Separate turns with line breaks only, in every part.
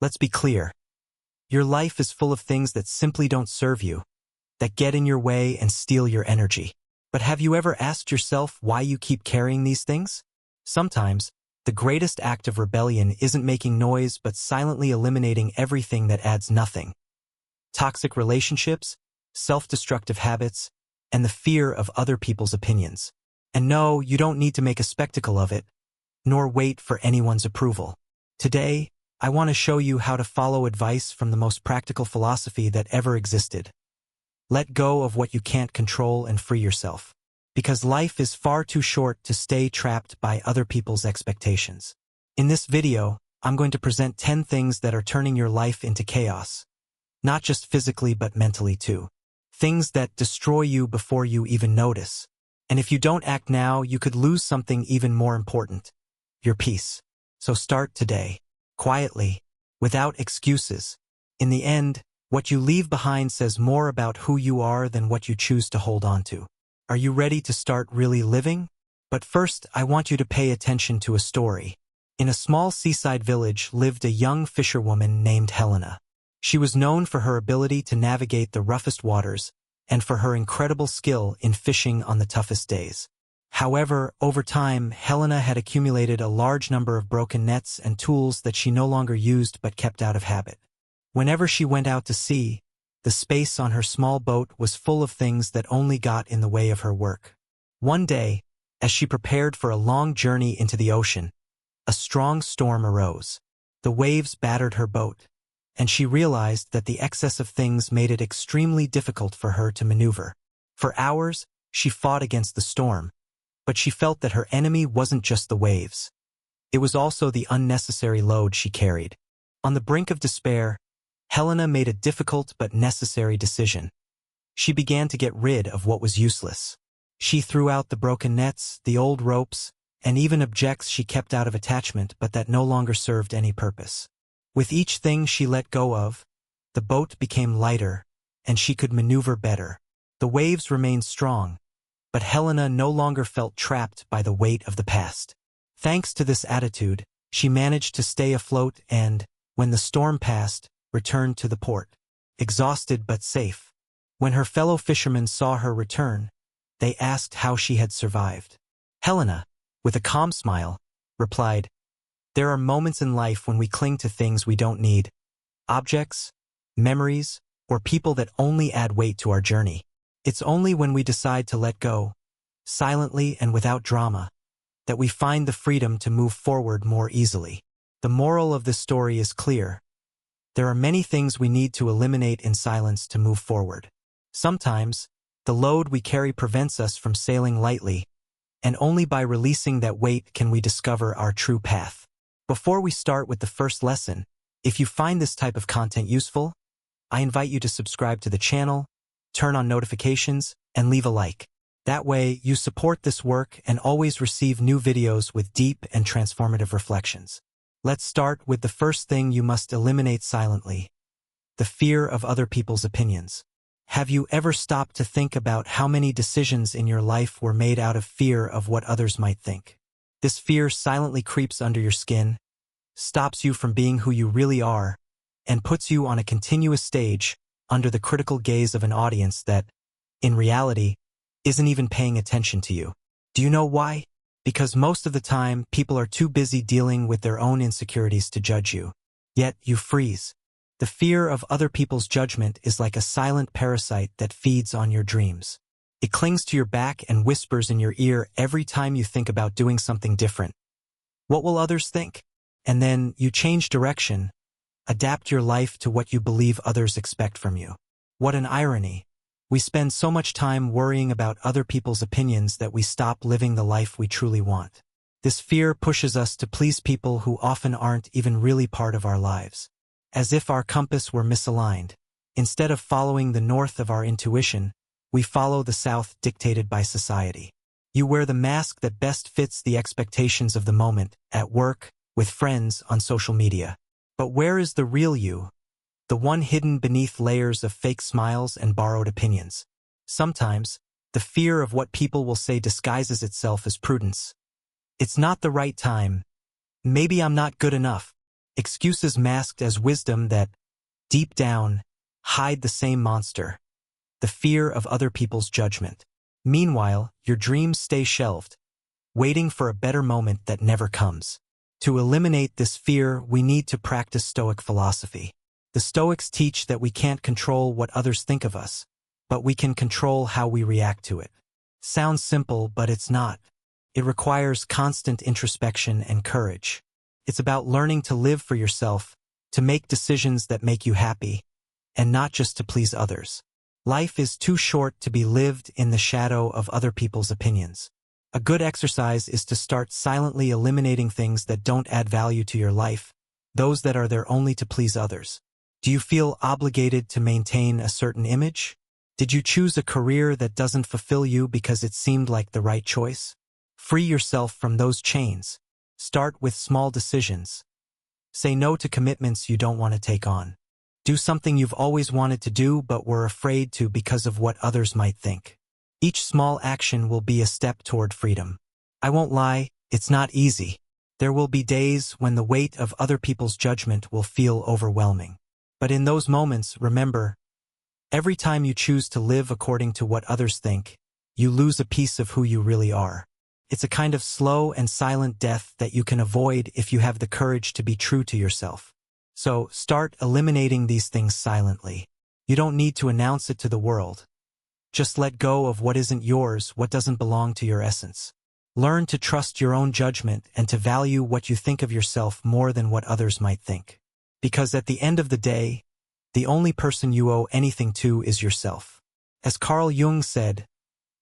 Let's be clear. Your life is full of things that simply don't serve you, that get in your way and steal your energy. But have you ever asked yourself why you keep carrying these things? Sometimes, the greatest act of rebellion isn't making noise but silently eliminating everything that adds nothing. Toxic relationships, self-destructive habits, and the fear of other people's opinions. And no, you don't need to make a spectacle of it, nor wait for anyone's approval. Today, I want to show you how to follow advice from the most practical philosophy that ever existed. Let go of what you can't control and free yourself. Because life is far too short to stay trapped by other people's expectations. In this video, I'm going to present 10 things that are turning your life into chaos. Not just physically but mentally too. Things that destroy you before you even notice. And if you don't act now, you could lose something even more important. Your peace. So start today. Quietly. Without excuses. In the end, what you leave behind says more about who you are than what you choose to hold on to. Are you ready to start really living? But first, I want you to pay attention to a story. In a small seaside village lived a young fisherwoman named Helena. She was known for her ability to navigate the roughest waters and for her incredible skill in fishing on the toughest days. However, over time, Helena had accumulated a large number of broken nets and tools that she no longer used but kept out of habit. Whenever she went out to sea, the space on her small boat was full of things that only got in the way of her work. One day, as she prepared for a long journey into the ocean, a strong storm arose. The waves battered her boat, and she realized that the excess of things made it extremely difficult for her to maneuver. For hours, she fought against the storm, but she felt that her enemy wasn't just the waves. It was also the unnecessary load she carried. On the brink of despair, Helena made a difficult but necessary decision. She began to get rid of what was useless. She threw out the broken nets, the old ropes, and even objects she kept out of attachment but that no longer served any purpose. With each thing she let go of, the boat became lighter, and she could maneuver better. The waves remained strong, but Helena no longer felt trapped by the weight of the past. Thanks to this attitude, she managed to stay afloat and, when the storm passed, returned to the port, exhausted but safe. When her fellow fishermen saw her return, they asked how she had survived. Helena, with a calm smile, replied, "There are moments in life when we cling to things we don't need, objects, memories, or people that only add weight to our journey. It's only when we decide to let go, silently and without drama, that we find the freedom to move forward more easily." The moral of this story is clear. There are many things we need to eliminate in silence to move forward. Sometimes, the load we carry prevents us from sailing lightly, and only by releasing that weight can we discover our true path. Before we start with the first lesson, if you find this type of content useful, I invite you to subscribe to the channel, turn on notifications, and leave a like. That way, you support this work and always receive new videos with deep and transformative reflections. Let's start with the first thing you must eliminate silently: the fear of other people's opinions. Have you ever stopped to think about how many decisions in your life were made out of fear of what others might think? This fear silently creeps under your skin, stops you from being who you really are, and puts you on a continuous stage under the critical gaze of an audience that, in reality, isn't even paying attention to you. Do you know why? Because most of the time, people are too busy dealing with their own insecurities to judge you. Yet, you freeze. The fear of other people's judgment is like a silent parasite that feeds on your dreams. It clings to your back and whispers in your ear every time you think about doing something different. What will others think? And then, you change direction, adapt your life to what you believe others expect from you. What an irony. We spend so much time worrying about other people's opinions that we stop living the life we truly want. This fear pushes us to please people who often aren't even really part of our lives. As if our compass were misaligned. Instead of following the north of our intuition, we follow the south dictated by society. You wear the mask that best fits the expectations of the moment, at work, with friends, on social media. But where is the real you? The one hidden beneath layers of fake smiles and borrowed opinions. Sometimes, the fear of what people will say disguises itself as prudence. It's not the right time. Maybe I'm not good enough. excuses masked as wisdom that, deep down, hide the same monster, the fear of other people's judgment. Meanwhile, your dreams stay shelved, waiting for a better moment that never comes. To eliminate this fear, we need to practice Stoic philosophy. The Stoics teach that we can't control what others think of us, but we can control how we react to it. Sounds simple, but it's not. It requires constant introspection and courage. It's about learning to live for yourself, to make decisions that make you happy, and not just to please others. Life is too short to be lived in the shadow of other people's opinions. A good exercise is to start silently eliminating things that don't add value to your life, those that are there only to please others. Do you feel obligated to maintain a certain image? Did you choose a career that doesn't fulfill you because it seemed like the right choice? Free yourself from those chains. Start with small decisions. Say no to commitments you don't want to take on. Do something you've always wanted to do but were afraid to because of what others might think. Each small action will be a step toward freedom. I won't lie, it's not easy. There will be days when the weight of other people's judgment will feel overwhelming. But in those moments, remember, every time you choose to live according to what others think, you lose a piece of who you really are. It's a kind of slow and silent death that you can avoid if you have the courage to be true to yourself. So, start eliminating these things silently. You don't need to announce it to the world. Just let go of what isn't yours, what doesn't belong to your essence. Learn to trust your own judgment and to value what you think of yourself more than what others might think. Because at the end of the day, the only person you owe anything to is yourself. As Carl Jung said,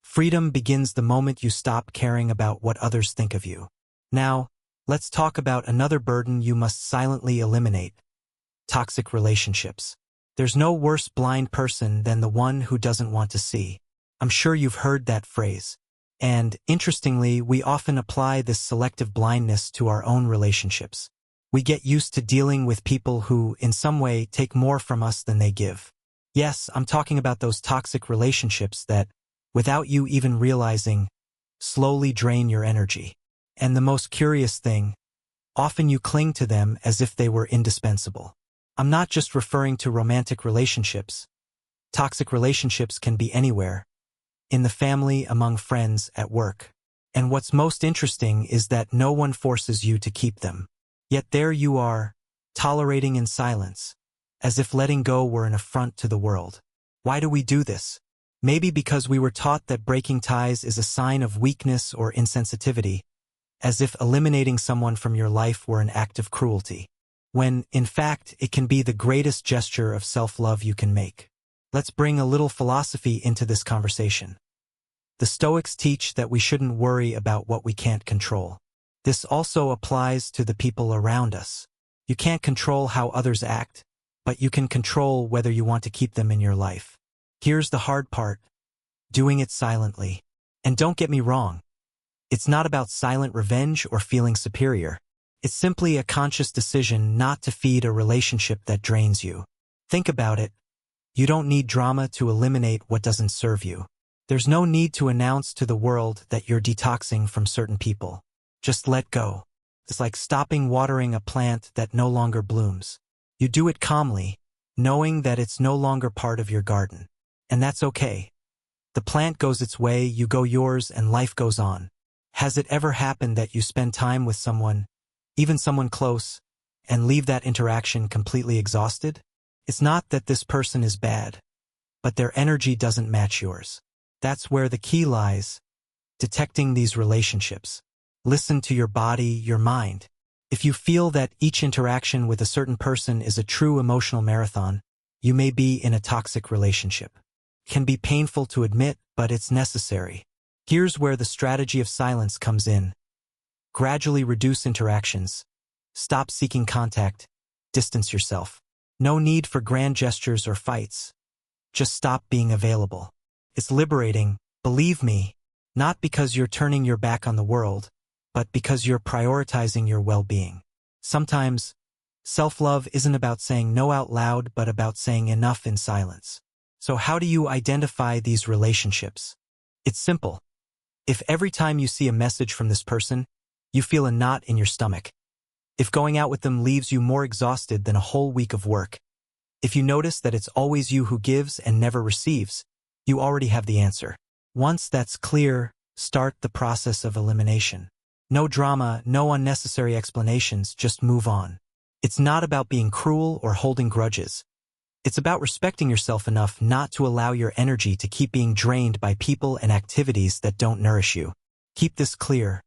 freedom begins the moment you stop caring about what others think of you. Now, let's talk about another burden you must silently eliminate: toxic relationships. There's no worse blind person than the one who doesn't want to see. I'm sure you've heard that phrase. And, interestingly, we often apply this selective blindness to our own relationships. We get used to dealing with people who, in some way, take more from us than they give. Yes, I'm talking about those toxic relationships that, without you even realizing, slowly drain your energy. And the most curious thing, often you cling to them as if they were indispensable. I'm not just referring to romantic relationships. Toxic relationships can be anywhere. In the family, among friends, at work. And what's most interesting is that no one forces you to keep them. Yet there you are, tolerating in silence, as if letting go were an affront to the world. Why do we do this? Maybe because we were taught that breaking ties is a sign of weakness or insensitivity, as if eliminating someone from your life were an act of cruelty. When, in fact, it can be the greatest gesture of self-love you can make. Let's bring a little philosophy into this conversation. The Stoics teach that we shouldn't worry about what we can't control. This also applies to the people around us. You can't control how others act, but you can control whether you want to keep them in your life. Here's the hard part: doing it silently. And don't get me wrong, it's not about silent revenge or feeling superior. It's simply a conscious decision not to feed a relationship that drains you. Think about it. You don't need drama to eliminate what doesn't serve you. There's no need to announce to the world that you're detoxing from certain people. Just let go. It's like stopping watering a plant that no longer blooms. You do it calmly, knowing that it's no longer part of your garden. And that's okay. The plant goes its way, you go yours, and life goes on. Has it ever happened that you spend time with someone, even someone close, and leave that interaction completely exhausted? It's not that this person is bad, but their energy doesn't match yours. That's where the key lies: detecting these relationships. Listen to your body, your mind. If you feel that each interaction with a certain person is a true emotional marathon, you may be in a toxic relationship. It can be painful to admit, but it's necessary. Here's where the strategy of silence comes in. Gradually reduce interactions. Stop seeking contact. Distance yourself. No need for grand gestures or fights. Just stop being available. It's liberating, believe me, not because you're turning your back on the world, but because you're prioritizing your well-being. Sometimes, self-love isn't about saying no out loud, but about saying enough in silence. So how do you identify these relationships? It's simple. If every time you see a message from this person, you feel a knot in your stomach, If going out with them leaves you more exhausted than a whole week of work, if you notice that it's always you who gives and never receives, you already have the answer. Once that's clear, start the process of elimination. No drama, no unnecessary explanations, just move on. It's not about being cruel or holding grudges. It's about respecting yourself enough not to allow your energy to keep being drained by people and activities that don't nourish you. Keep this clear.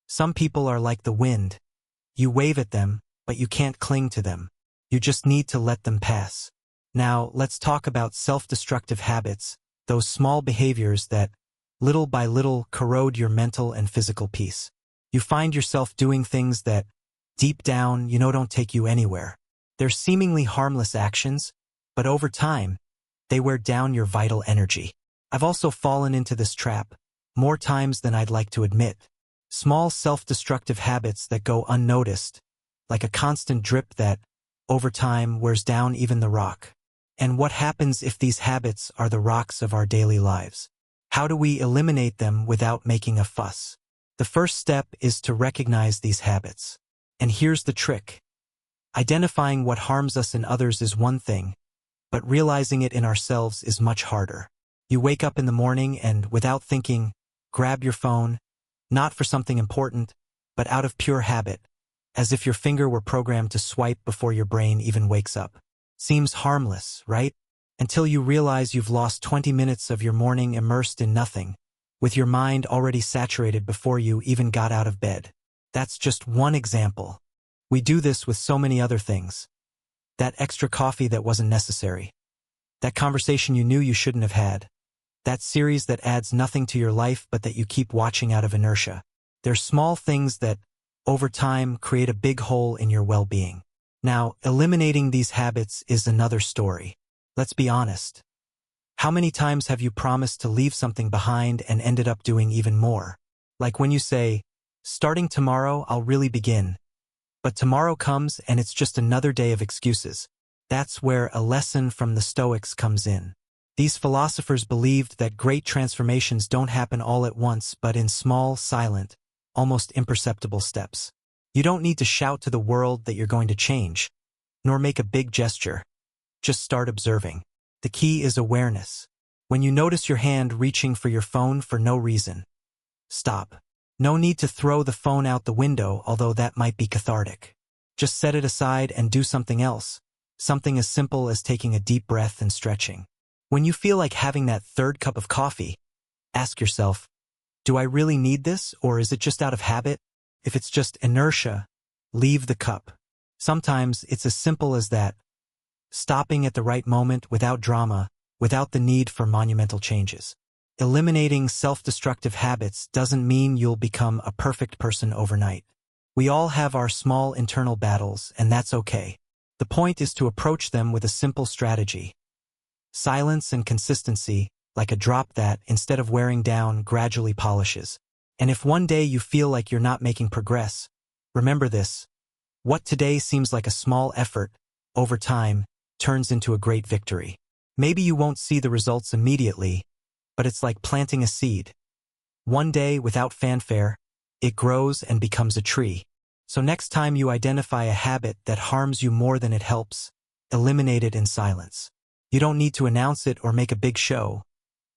Some people are like the wind. You wave at them, but you can't cling to them. You just need to let them pass. Now, let's talk about self-destructive habits, those small behaviors that, little by little, corrode your mental and physical peace. You find yourself doing things that, deep down, don't take you anywhere. They're seemingly harmless actions, but over time, they wear down your vital energy. I've also fallen into this trap, more times than I'd like to admit. Small self-destructive habits that go unnoticed, like a constant drip that, over time, wears down even the rock. And what happens if these habits are the rocks of our daily lives? How do we eliminate them without making a fuss? The first step is to recognize these habits. And here's the trick. Identifying what harms us in others is one thing, but realizing it in ourselves is much harder. You wake up in the morning and, without thinking, grab your phone, not for something important, but out of pure habit, as if your finger were programmed to swipe before your brain even wakes up. Seems harmless, right? Until you realize you've lost 20 minutes of your morning immersed in nothing, with your mind already saturated before you even got out of bed. That's just one example. We do this with so many other things. That extra coffee that wasn't necessary. That conversation you knew you shouldn't have had. That series that adds nothing to your life but that you keep watching out of inertia. They're small things that, over time, create a big hole in your well-being. Now, eliminating these habits is another story. Let's be honest. How many times have you promised to leave something behind and ended up doing even more? Like when you say, starting tomorrow, I'll really begin. But tomorrow comes and it's just another day of excuses. That's where a lesson from the Stoics comes in. These philosophers believed that great transformations don't happen all at once but in small, silent, almost imperceptible steps. You don't need to shout to the world that you're going to change, nor make a big gesture. Just start observing. The key is awareness. When you notice your hand reaching for your phone for no reason, stop. No need to throw the phone out the window, although that might be cathartic. Just set it aside and do something else, something as simple as taking a deep breath and stretching. When you feel like having that third cup of coffee, ask yourself, do I really need this, or is it just out of habit? If it's just inertia, leave the cup. Sometimes it's as simple as that, stopping at the right moment without drama, without the need for monumental changes. Eliminating self-destructive habits doesn't mean you'll become a perfect person overnight. We all have our small internal battles, and that's okay. The point is to approach them with a simple strategy. Silence and consistency, like a drop that, instead of wearing down, gradually polishes. And if one day you feel like you're not making progress, remember this. What today seems like a small effort, over time, turns into a great victory. Maybe you won't see the results immediately, but it's like planting a seed. One day, without fanfare, it grows and becomes a tree. So next time you identify a habit that harms you more than it helps, eliminate it in silence. You don't need to announce it or make a big show.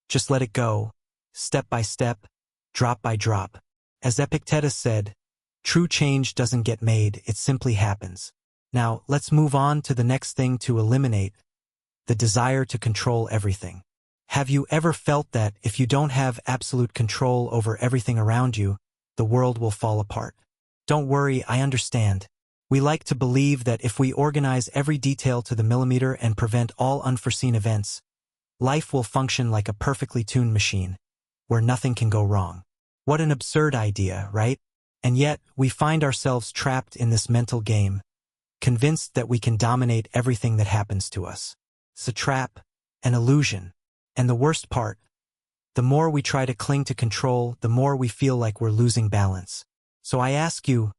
Just let it go, step by step, drop by drop. As Epictetus said, true change doesn't get made, it simply happens. Now, let's move on to the next thing to eliminate, the desire to control everything. Have you ever felt that if you don't have absolute control over everything around you, the world will fall apart? Don't worry, I understand. We like to believe that if we organize every detail to the millimeter and prevent all unforeseen events, life will function like a perfectly tuned machine, where nothing can go wrong. What an absurd idea, right? And yet, we find ourselves trapped in this mental game, convinced that we can dominate everything that happens to us. It's a trap, an illusion. And the worst part, the more we try to cling to control, the more we feel like we're losing balance. So I ask you,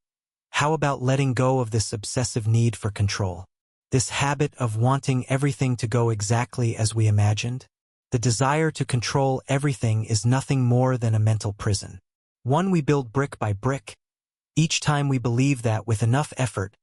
how about letting go of this obsessive need for control? This habit of wanting everything to go exactly as we imagined? The desire to control everything is nothing more than a mental prison. One we build brick by brick, Each time we believe that with enough effort,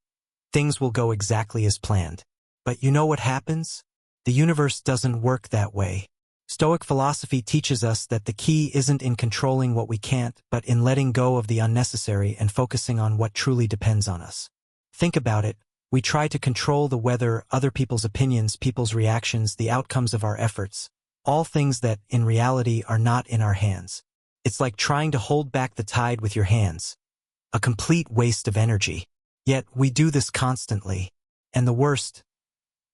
things will go exactly as planned. But you know what happens? The universe doesn't work that way. Stoic philosophy teaches us that the key isn't in controlling what we can't, but in letting go of the unnecessary and focusing on what truly depends on us. Think about it. We try to control the weather, other people's opinions, people's reactions, the outcomes of our efforts, all things that, in reality, are not in our hands. It's like trying to hold back the tide with your hands. A complete waste of energy. Yet, we do this constantly. And the worst,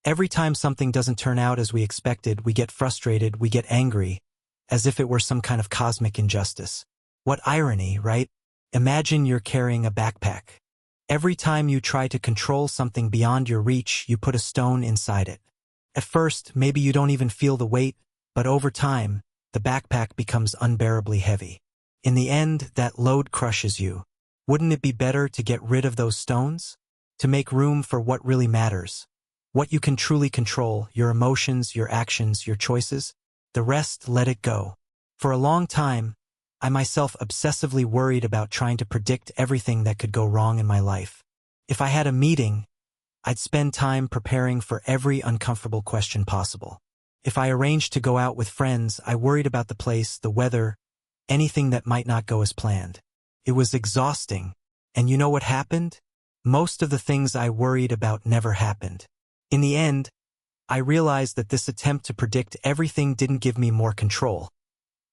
every time something doesn't turn out as we expected, we get frustrated, we get angry, as if it were some kind of cosmic injustice. What irony, right? Imagine you're carrying a backpack. Every time you try to control something beyond your reach, you put a stone inside it. At first, maybe you don't even feel the weight, but over time, the backpack becomes unbearably heavy. In the end, that load crushes you. Wouldn't it be better to get rid of those stones? To make room for what really matters? What you can truly control, your emotions, your actions, your choices? The rest, let it go. For a long time, I myself obsessively worried about trying to predict everything that could go wrong in my life. If I had a meeting, I'd spend time preparing for every uncomfortable question possible. If I arranged to go out with friends, I worried about the place, the weather, anything that might not go as planned. It was exhausting. And you know what happened? Most of the things I worried about never happened. In the end, I realized that this attempt to predict everything didn't give me more control.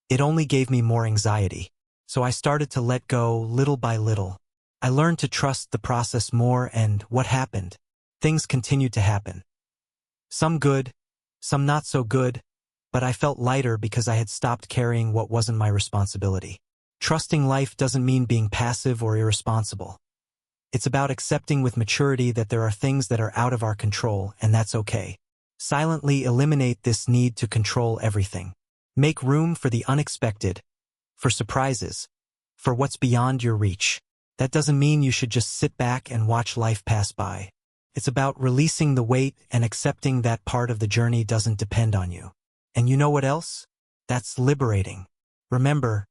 It only gave me more anxiety. So I started to let go little by little. I learned to trust the process more, and what happened? Things continued to happen. Some good, some not so good, but I felt lighter because I had stopped carrying what wasn't my responsibility. Trusting life doesn't mean being passive or irresponsible. It's about accepting with maturity that there are things that are out of our control, and that's okay. Silently eliminate this need to control everything. Make room for the unexpected, for surprises, for what's beyond your reach. That doesn't mean you should just sit back and watch life pass by. It's about releasing the weight and accepting that part of the journey doesn't depend on you. And you know what else? That's liberating. Remember,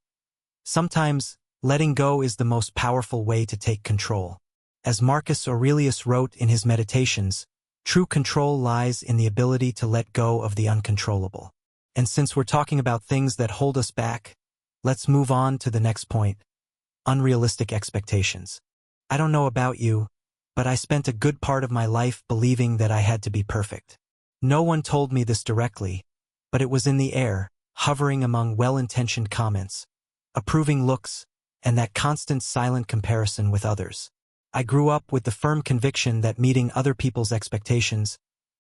sometimes letting go is the most powerful way to take control. As Marcus Aurelius wrote in his Meditations, true control lies in the ability to let go of the uncontrollable. And since we're talking about things that hold us back, let's move on to the next point: unrealistic expectations. I don't know about you, but I spent a good part of my life believing that I had to be perfect. No one told me this directly, but it was in the air, hovering among well-intentioned comments, approving looks, and that constant silent comparison with others. I grew up with the firm conviction that meeting other people's expectations,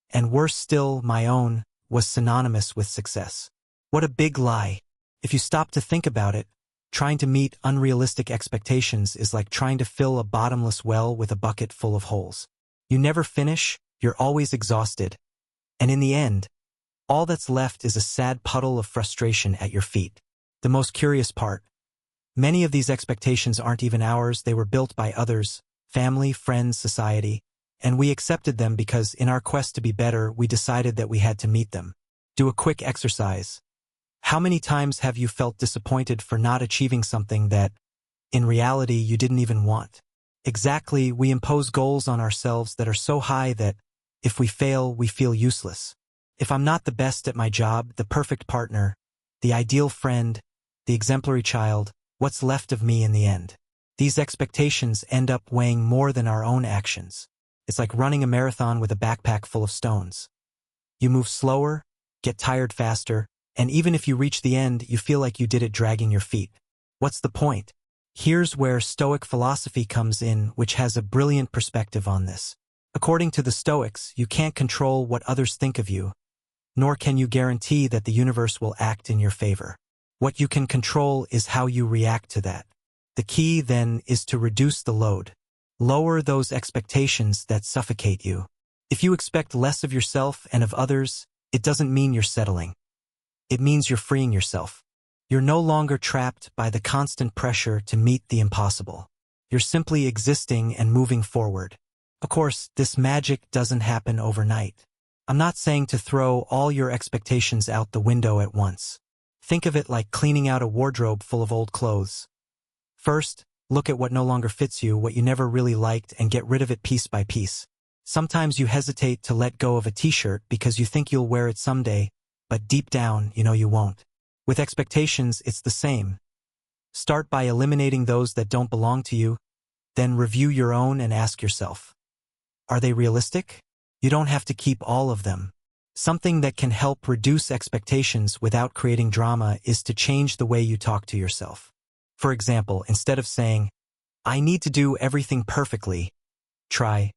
and worse still, my own, was synonymous with success. What a big lie. If you stop to think about it, trying to meet unrealistic expectations is like trying to fill a bottomless well with a bucket full of holes. You never finish, you're always exhausted, and in the end, all that's left is a sad puddle of frustration at your feet. The most curious part: many of these expectations aren't even ours, they were built by others, family, friends, society, and we accepted them because in our quest to be better, we decided that we had to meet them. Do a quick exercise. How many times have you felt disappointed for not achieving something that, in reality, you didn't even want? Exactly, we impose goals on ourselves that are so high that, if we fail, we feel useless. If I'm not the best at my job, the perfect partner, the ideal friend, the exemplary child, what's left of me in the end? These expectations end up weighing more than our own actions. It's like running a marathon with a backpack full of stones. You move slower, get tired faster, and even if you reach the end, you feel like you did it dragging your feet. What's the point? Here's where Stoic philosophy comes in, which has a brilliant perspective on this. According to the Stoics, you can't control what others think of you, nor can you guarantee that the universe will act in your favor. What you can control is how you react to that. The key, then, is to reduce the load. Lower those expectations that suffocate you. If you expect less of yourself and of others, it doesn't mean you're settling. It means you're freeing yourself. You're no longer trapped by the constant pressure to meet the impossible. You're simply existing and moving forward. Of course, this magic doesn't happen overnight. I'm not saying to throw all your expectations out the window at once. Think of it like cleaning out a wardrobe full of old clothes. First, Look at what no longer fits you, what you never really liked, and get rid of it piece by piece. Sometimes you hesitate to let go of a t-shirt because you think you'll wear it someday, but deep down, you know you won't. With expectations, it's the same. Start by eliminating those that don't belong to you, then review your own and ask yourself, are they realistic? You don't have to keep all of them. Something that can help reduce expectations without creating drama is to change the way you talk to yourself. For example, instead of saying, I need to do everything perfectly, try,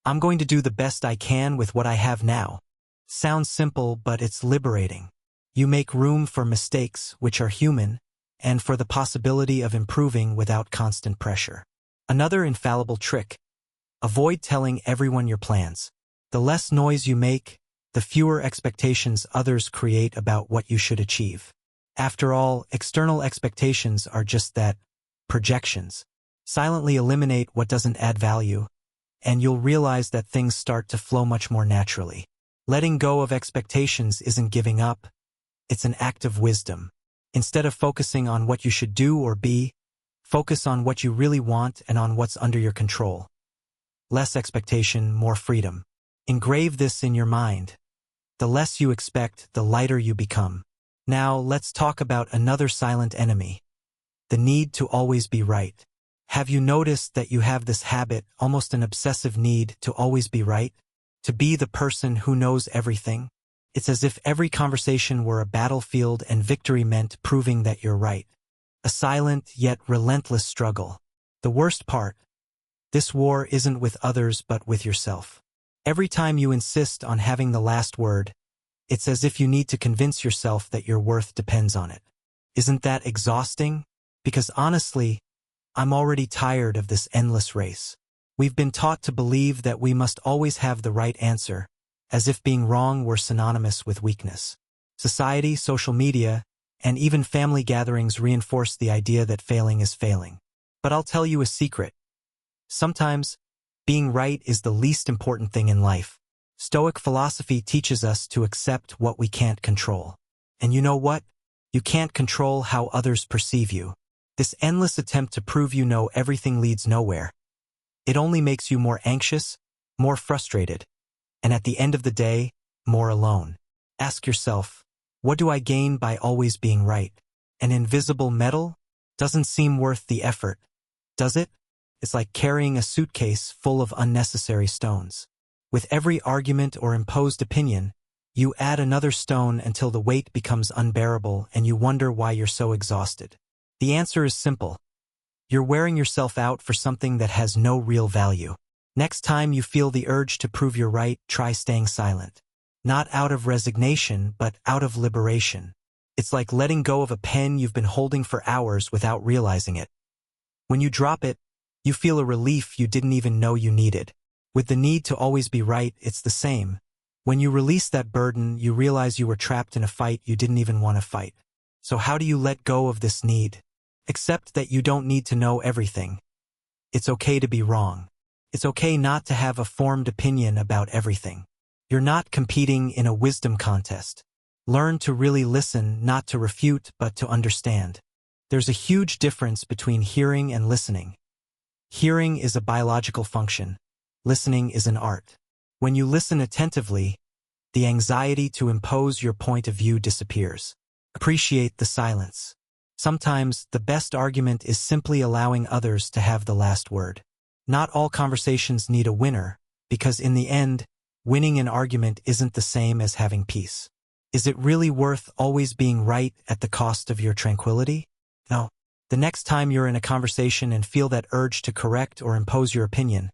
I'm going to do the best I can with what I have now. Sounds simple, but it's liberating. You make room for mistakes, which are human, and for the possibility of improving without constant pressure. Another infallible trick: avoid telling everyone your plans. The less noise you make, the fewer expectations others create about what you should achieve. After all, external expectations are just that, projections. Silently eliminate what doesn't add value, and you'll realize that things start to flow much more naturally. Letting go of expectations isn't giving up, it's an act of wisdom. Instead of focusing on what you should do or be, focus on what you really want and on what's under your control. Less expectation, more freedom. Engrave this in your mind. The less you expect, the lighter you become. Now, let's talk about another silent enemy: the need to always be right. Have you noticed that you have this habit, almost an obsessive need, to always be right? To be the person who knows everything? It's as if every conversation were a battlefield and victory meant proving that you're right. A silent yet relentless struggle. The worst part: this war isn't with others but with yourself. Every time you insist on having the last word, it's as if you need to convince yourself that your worth depends on it. Isn't that exhausting? Because honestly, I'm already tired of this endless race. We've been taught to believe that we must always have the right answer, as if being wrong were synonymous with weakness. Society, social media, and even family gatherings reinforce the idea that failing is failing. But I'll tell you a secret. Sometimes, being right is the least important thing in life. Stoic philosophy teaches us to accept what we can't control. And you know what? You can't control how others perceive you. This endless attempt to prove you know everything leads nowhere. It only makes you more anxious, more frustrated, and at the end of the day, more alone. Ask yourself, what do I gain by always being right? An invisible medal? Doesn't seem worth the effort, does it? It's like carrying a suitcase full of unnecessary stones. With every argument or imposed opinion, you add another stone until the weight becomes unbearable and you wonder why you're so exhausted. The answer is simple. You're wearing yourself out for something that has no real value. Next time you feel the urge to prove you're right, try staying silent. Not out of resignation, but out of liberation. It's like letting go of a pen you've been holding for hours without realizing it. When you drop it, you feel a relief you didn't even know you needed. With the need to always be right, it's the same. When you release that burden, you realize you were trapped in a fight you didn't even want to fight. So how do you let go of this need? Accept that you don't need to know everything. It's okay to be wrong. It's okay not to have a formed opinion about everything. You're not competing in a wisdom contest. Learn to really listen, not to refute, but to understand. There's a huge difference between hearing and listening. Hearing is a biological function. Listening is an art. When you listen attentively, the anxiety to impose your point of view disappears. Appreciate the silence. Sometimes, the best argument is simply allowing others to have the last word. Not all conversations need a winner, because in the end, winning an argument isn't the same as having peace. Is it really worth always being right at the cost of your tranquility? No. The next time you're in a conversation and feel that urge to correct or impose your opinion,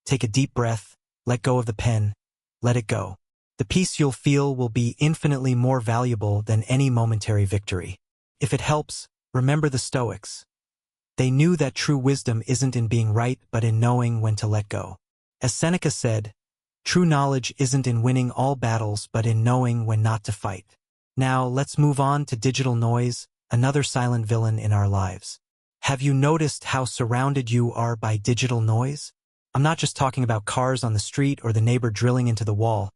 take a deep breath, let go of the pen, let it go. The peace you'll feel will be infinitely more valuable than any momentary victory. If it helps, remember the Stoics. They knew that true wisdom isn't in being right but in knowing when to let go. As Seneca said, true knowledge isn't in winning all battles but in knowing when not to fight. Now, let's move on to digital noise, another silent villain in our lives. Have you noticed how surrounded you are by digital noise? I'm not just talking about cars on the street or the neighbor drilling into the wall,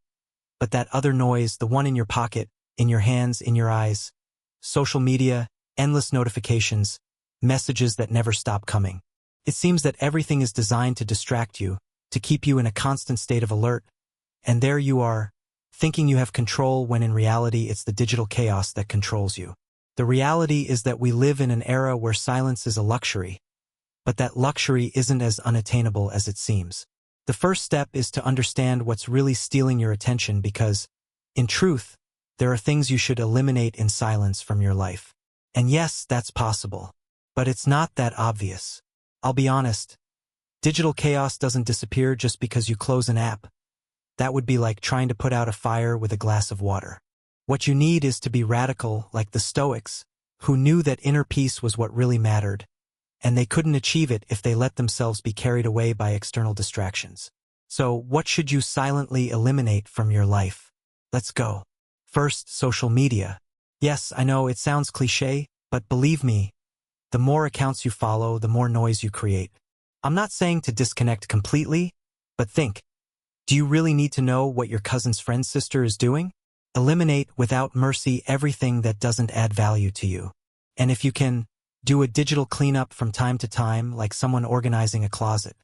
but that other noise, the one in your pocket, in your hands, in your eyes. Social media, endless notifications. messages that never stop coming. It seems that everything is designed to distract you, to keep you in a constant state of alert, and there you are, thinking you have control when in reality it's the digital chaos that controls you. The reality is that we live in an era where silence is a luxury, but that luxury isn't as unattainable as it seems. The first step is to understand what's really stealing your attention because, in truth, there are things you should eliminate in silence from your life. And yes, that's possible. But it's not that obvious. I'll be honest, digital chaos doesn't disappear just because you close an app. That would be like trying to put out a fire with a glass of water. What you need is to be radical, like the Stoics, who knew that inner peace was what really mattered, and they couldn't achieve it if they let themselves be carried away by external distractions. So, what should you silently eliminate from your life? Let's go. First, social media. Yes, I know it sounds cliché, but believe me, the more accounts you follow, the more noise you create. I'm not saying to disconnect completely, but think. Do you really need to know what your cousin's friend's sister is doing? Eliminate without mercy everything that doesn't add value to you. And if you can, do a digital cleanup from time to time, like someone organizing a closet.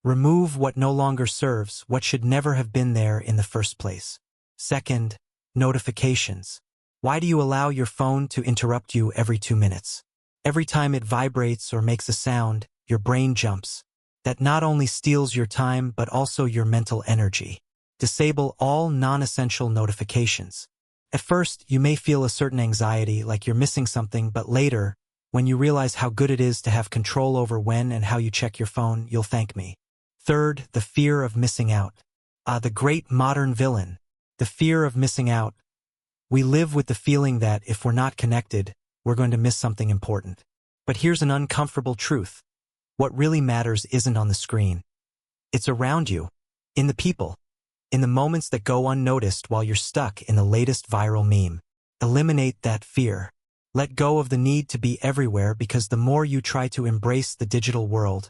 Remove what no longer serves, what should never have been there in the first place. Second, notifications. Why do you allow your phone to interrupt you every 2 minutes? Every time it vibrates or makes a sound, your brain jumps. That not only steals your time but also your mental energy. Disable all non-essential notifications. At first, you may feel a certain anxiety, like you're missing something, but later, when you realize how good it is to have control over when and how you check your phone, you'll thank me. Third, the fear of missing out. The great modern villain. The fear of missing out. We live with the feeling that if we're not connected, we're going to miss something important. But here's an uncomfortable truth. What really matters isn't on the screen. It's around you, in the people, in the moments that go unnoticed while you're stuck in the latest viral meme. Eliminate that fear. Let go of the need to be everywhere because the more you try to embrace the digital world,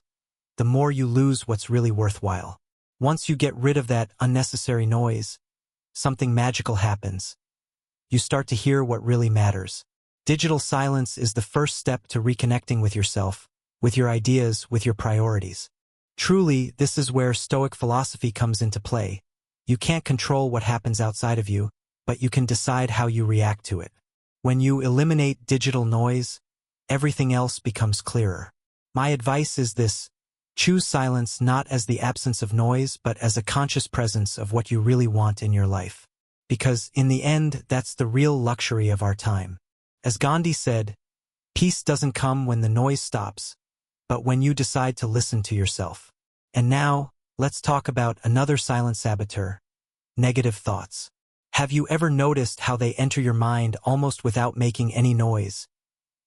the more you lose what's really worthwhile. Once you get rid of that unnecessary noise, something magical happens. You start to hear what really matters. Digital silence is the first step to reconnecting with yourself, with your ideas, with your priorities. Truly, this is where Stoic philosophy comes into play. You can't control what happens outside of you, but you can decide how you react to it. When you eliminate digital noise, everything else becomes clearer. My advice is this: choose silence not as the absence of noise, but as a conscious presence of what you really want in your life. Because, in the end, that's the real luxury of our time. As Gandhi said, peace doesn't come when the noise stops, but when you decide to listen to yourself. And now, let's talk about another silent saboteur: negative thoughts. Have you ever noticed how they enter your mind almost without making any noise?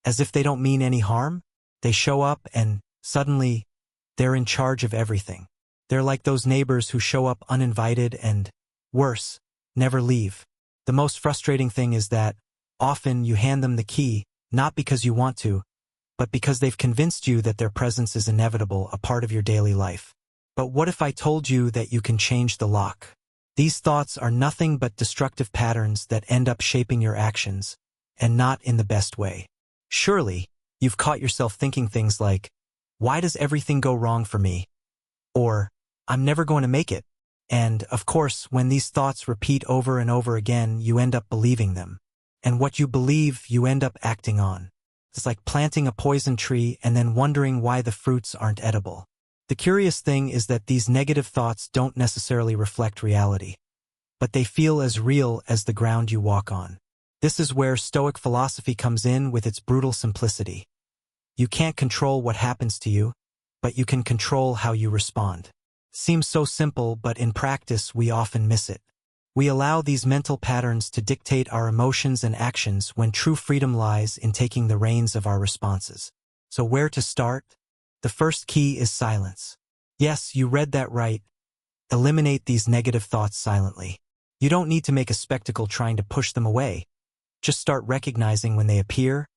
As if they don't mean any harm? They show up and, suddenly, they're in charge of everything. They're like those neighbors who show up uninvited and, worse, never leave. The most frustrating thing is that, often you hand them the key, not because you want to, but because they've convinced you that their presence is inevitable, a part of your daily life. But what if I told you that you can change the lock? These thoughts are nothing but destructive patterns that end up shaping your actions, and not in the best way. Surely, you've caught yourself thinking things like, why does everything go wrong for me? Or, I'm never going to make it. And, of course, when these thoughts repeat over and over again, you end up believing them. And what you believe, you end up acting on. It's like planting a poison tree and then wondering why the fruits aren't edible. The curious thing is that these negative thoughts don't necessarily reflect reality, but they feel as real as the ground you walk on. This is where Stoic philosophy comes in with its brutal simplicity. You can't control what happens to you, but you can control how you respond. Seems so simple, but in practice we often miss it. We allow these mental patterns to dictate our emotions and actions when true freedom lies in taking the reins of our responses. So where to start? The first key is silence. Yes, you read that right. Eliminate these negative thoughts silently. You don't need to make a spectacle trying to push them away. Just start recognizing when they appear,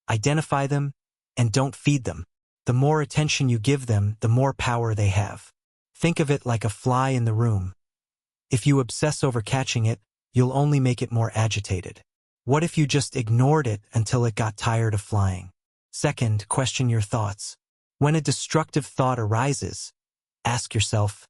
identify them, and don't feed them. The more attention you give them, the more power they have. Think of it like a fly in the room. If you obsess over catching it, you'll only make it more agitated. What if you just ignored it until it got tired of flying? Second, question your thoughts. When a destructive thought arises, ask yourself,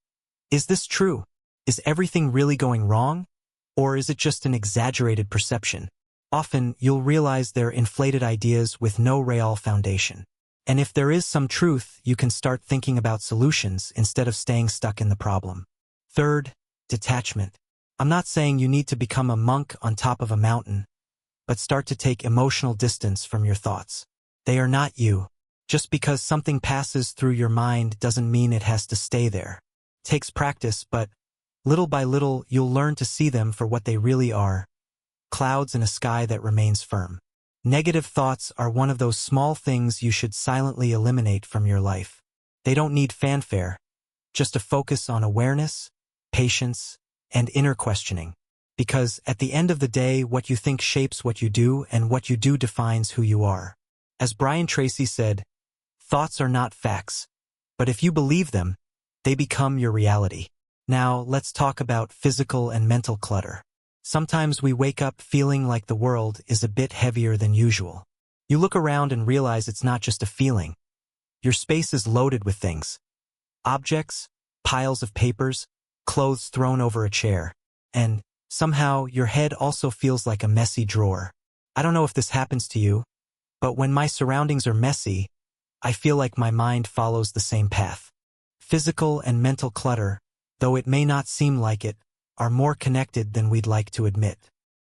is this true? Is everything really going wrong? Or is it just an exaggerated perception? Often, you'll realize they're inflated ideas with no real foundation. And if there is some truth, you can start thinking about solutions instead of staying stuck in the problem. Third, detachment. I'm not saying you need to become a monk on top of a mountain, but start to take emotional distance from your thoughts. They are not you. Just because something passes through your mind doesn't mean it has to stay there. It takes practice, but little by little, you'll learn to see them for what they really are: clouds in a sky that remains firm. Negative thoughts are one of those small things you should silently eliminate from your life. They don't need fanfare, just a focus on awareness, patience, and inner questioning. Because at the end of the day, what you think shapes what you do, and what you do defines who you are. As Brian Tracy said, thoughts are not facts, but if you believe them, they become your reality. Now, let's talk about physical and mental clutter. Sometimes we wake up feeling like the world is a bit heavier than usual. You look around and realize it's not just a feeling. Your space is loaded with things. Objects, piles of papers, clothes thrown over a chair, and somehow your head also feels like a messy drawer. I don't know if this happens to you, but when my surroundings are messy, I feel like my mind follows the same path. Physical and mental clutter, though it may not seem like it, are more connected than we'd like to admit.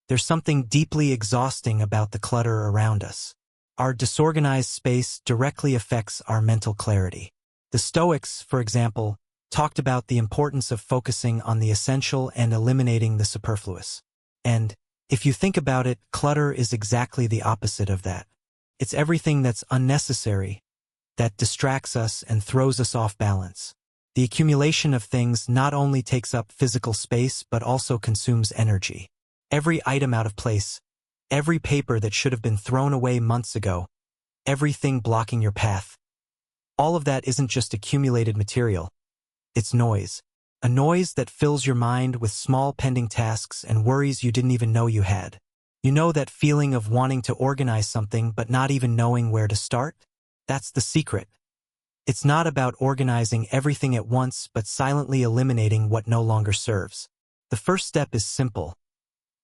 There's something deeply exhausting about the clutter around us. Our disorganized space directly affects our mental clarity. The Stoics, for example, talked about the importance of focusing on the essential and eliminating the superfluous. And, if you think about it, clutter is exactly the opposite of that. It's everything that's unnecessary, that distracts us and throws us off balance. The accumulation of things not only takes up physical space but also consumes energy. Every item out of place, every paper that should have been thrown away months ago, everything blocking your path. All of that isn't just accumulated material. It's noise. A noise that fills your mind with small pending tasks and worries you didn't even know you had. You know that feeling of wanting to organize something but not even knowing where to start? That's the secret. It's not about organizing everything at once but silently eliminating what no longer serves. The first step is simple.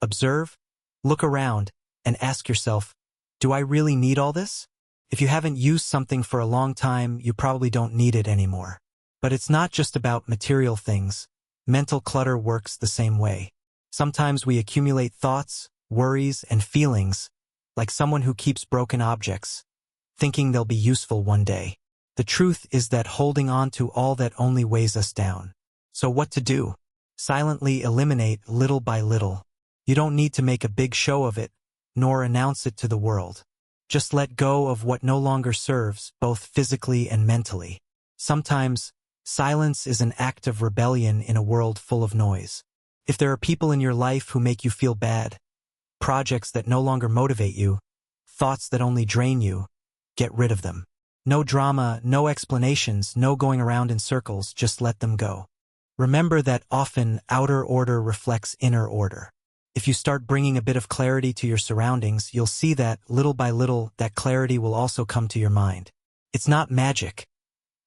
Observe, look around, and ask yourself, do I really need all this? If you haven't used something for a long time, you probably don't need it anymore. But it's not just about material things. Mental clutter works the same way. Sometimes we accumulate thoughts, worries, and feelings, like someone who keeps broken objects, thinking they'll be useful one day. The truth is that holding on to all that only weighs us down. So what to do? Silently eliminate little by little. You don't need to make a big show of it, nor announce it to the world. Just let go of what no longer serves, both physically and mentally. Sometimes, silence is an act of rebellion in a world full of noise. If there are people in your life who make you feel bad, projects that no longer motivate you, thoughts that only drain you, get rid of them. No drama, no explanations, no going around in circles, just let them go. Remember that often outer order reflects inner order. If you start bringing a bit of clarity to your surroundings, you'll see that, little by little, that clarity will also come to your mind. It's not magic.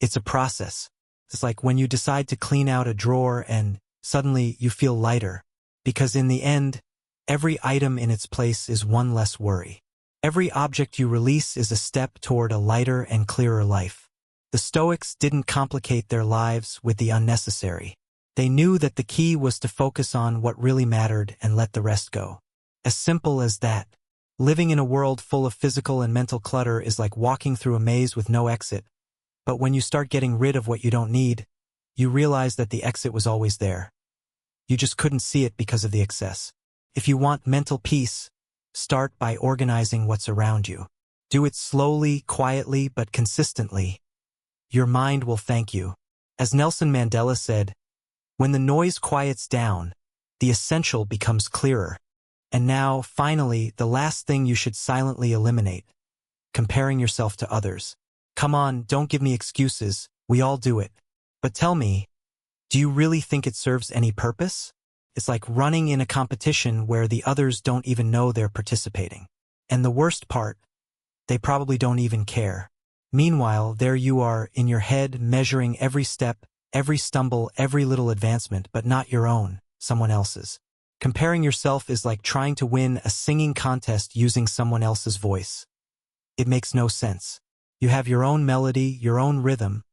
It's a process. It's like when you decide to clean out a drawer and suddenly you feel lighter. Because in the end, every item in its place is one less worry. Every object you release is a step toward a lighter and clearer life. The Stoics didn't complicate their lives with the unnecessary. They knew that the key was to focus on what really mattered and let the rest go. As simple as that. Living in a world full of physical and mental clutter is like walking through a maze with no exit. But when you start getting rid of what you don't need, you realize that the exit was always there. You just couldn't see it because of the excess. If you want mental peace, start by organizing what's around you. Do it slowly, quietly, but consistently. Your mind will thank you. As Nelson Mandela said, when the noise quiets down, the essential becomes clearer. And now, finally, the last thing you should silently eliminate: comparing yourself to others. Come on, don't give me excuses, we all do it. But tell me, do you really think it serves any purpose? It's like running in a competition where the others don't even know they're participating. And the worst part, They probably don't even care. Meanwhile, there you are in your head measuring every step, every stumble, every little advancement, but not your own, someone else's. Comparing yourself is like trying to win a singing contest using someone else's voice. It makes no sense. You have your own melody, your own rhythm,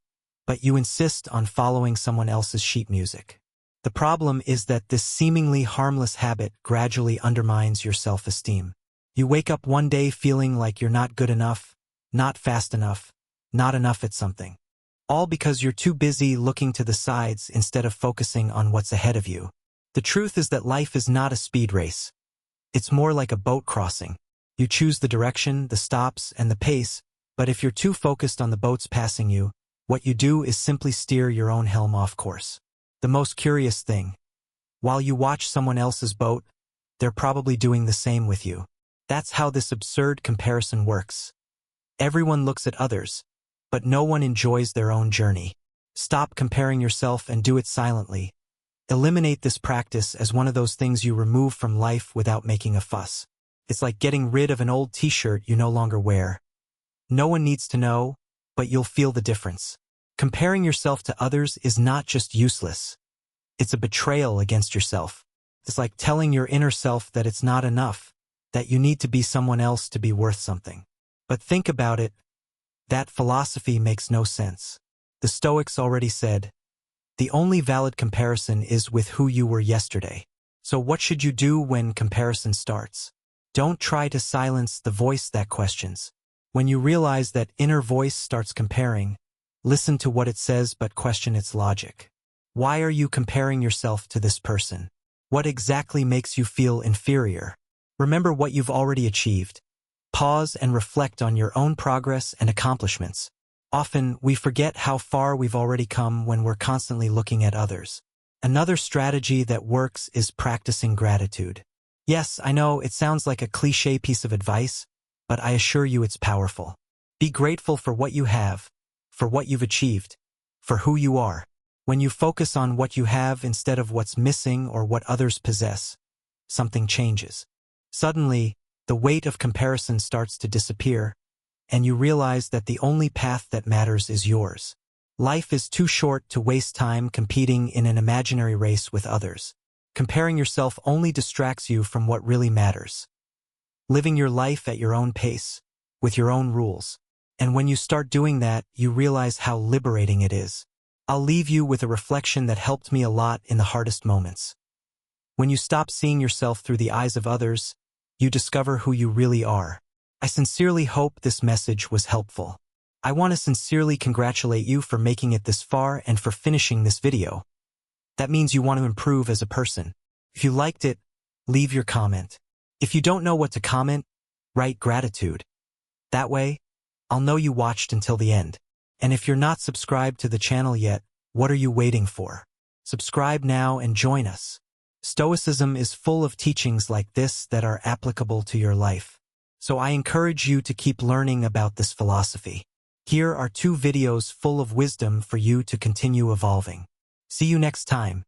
but you insist on following someone else's sheet music. The problem is that this seemingly harmless habit gradually undermines your self-esteem. You wake up one day feeling like you're not good enough, not fast enough, not enough at something. All because you're too busy looking to the sides instead of focusing on what's ahead of you. The truth is that life is not a speed race. It's more like a boat crossing. You choose the direction, the stops, and the pace, but if you're too focused on the boats passing you, what you do is simply steer your own helm off course. The most curious thing, while you watch someone else's boat, they're probably doing the same with you. That's how this absurd comparison works. Everyone looks at others, but no one enjoys their own journey. Stop comparing yourself and do it silently. Eliminate this practice as one of those things you remove from life without making a fuss. It's like getting rid of an old t-shirt you no longer wear. No one needs to know, but you'll feel the difference. Comparing yourself to others is not just useless. It's a betrayal against yourself. It's like telling your inner self that it's not enough, that you need to be someone else to be worth something. But think about it. That philosophy makes no sense. The Stoics already said, the only valid comparison is with who you were yesterday. So what should you do when comparison starts? Don't try to silence the voice that questions. When you realize that inner voice starts comparing, listen to what it says but question its logic. Why are you comparing yourself to this person? What exactly makes you feel inferior? Remember what you've already achieved. Pause and reflect on your own progress and accomplishments. Often, we forget how far we've already come when we're constantly looking at others. Another strategy that works is practicing gratitude. Yes, I know it sounds like a cliché piece of advice, but I assure you it's powerful. Be grateful for what you have, for what you've achieved, for who you are. When you focus on what you have instead of what's missing or what others possess, something changes. Suddenly, the weight of comparison starts to disappear, and you realize that the only path that matters is yours. Life is too short to waste time competing in an imaginary race with others. Comparing yourself only distracts you from what really matters. Living your life at your own pace, with your own rules. And when you start doing that, you realize how liberating it is. I'll leave you with a reflection that helped me a lot in the hardest moments. When you stop seeing yourself through the eyes of others, you discover who you really are. I sincerely hope this message was helpful. I want to sincerely congratulate you for making it this far and for finishing this video. That means you want to improve as a person. If you liked it, leave your comment. If you don't know what to comment, write gratitude. That way, I'll know you watched until the end. And if you're not subscribed to the channel yet, what are you waiting for? Subscribe now and join us. Stoicism is full of teachings like this that are applicable to your life. So I encourage you to keep learning about this philosophy. Here are 2 videos full of wisdom for you to continue evolving. See you next time.